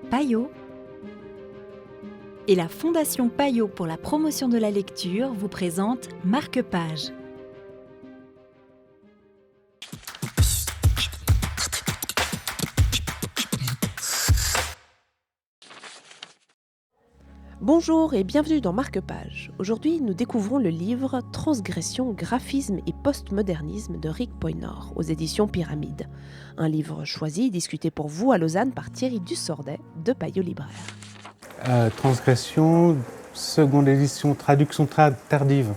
Payot et la Fondation Payot pour la promotion de la lecture vous présente Marque-Page. Bonjour et bienvenue dans Marque-Page. Aujourd'hui, nous découvrons le livre Transgression, graphisme et postmodernisme de Rick Poynor aux éditions Pyramide. Un livre choisi et discuté pour vous à Lausanne par Thierry Dussordet de Payot Libraire. Transgression, seconde édition, traduction tardive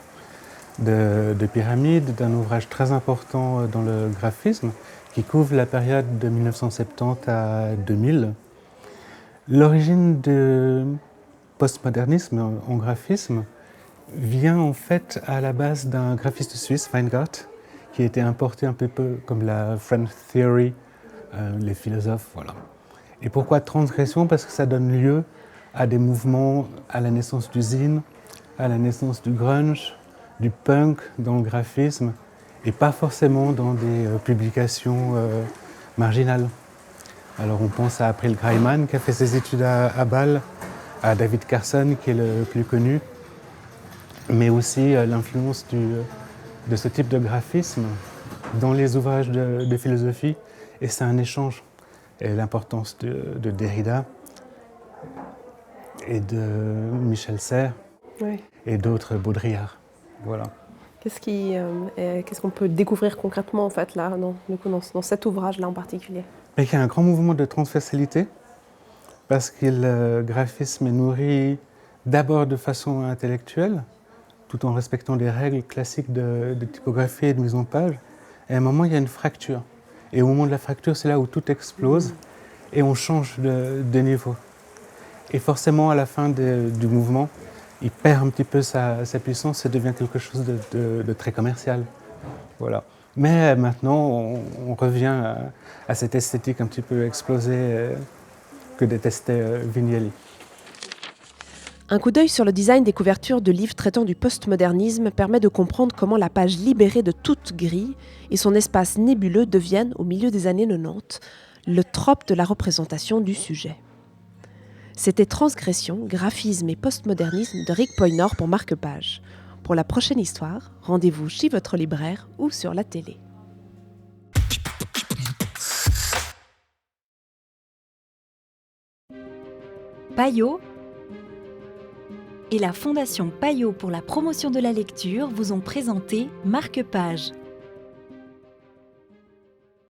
de Pyramide, d'un ouvrage très important dans le graphisme qui couvre la période de 1970 à 2000. L'origine du postmodernisme en graphisme vient en fait à la base d'un graphiste suisse, Weingart, qui a été importé un peu comme la French Theory, les philosophes, voilà. Et pourquoi transgression? Parce que ça donne lieu à des mouvements, à la naissance du zine, à la naissance du grunge, du punk dans le graphisme, et pas forcément dans des publications marginales. Alors on pense à April Greiman qui a fait ses études à Bâle, à David Carson qui est le plus connu, mais aussi l'influence de ce type de graphisme dans les ouvrages de philosophie, et c'est un échange. Et l'importance de Derrida et de Michel Serres, Oui. Et d'autres, Baudrillard. Voilà. Qu'est-ce qu'on peut découvrir concrètement en fait, là, dans cet ouvrage-là en particulier? Mais il y a un grand mouvement de transversalité parce que le graphisme est nourri d'abord de façon intellectuelle, tout en respectant les règles classiques de typographie et de mise en page. Et à un moment, il y a une fracture. Et au moment de la fracture, c'est là où tout explose et on change de niveau. Et forcément, à la fin du mouvement, il perd un petit peu sa puissance et devient quelque chose de très commercial. Voilà. Mais maintenant, on revient à cette esthétique un petit peu explosée que détestait Vignelli. Un coup d'œil sur le design des couvertures de livres traitant du postmodernisme permet de comprendre comment la page libérée de toute grille et son espace nébuleux deviennent, au milieu des années 90, le trope de la représentation du sujet. C'était Transgression, graphisme et postmodernisme de Rick Poynor pour Marque-Page. Pour la prochaine histoire, rendez-vous chez votre libraire ou sur la télé. Payot et la Fondation Payot pour la promotion de la lecture vous ont présenté Marque-Page.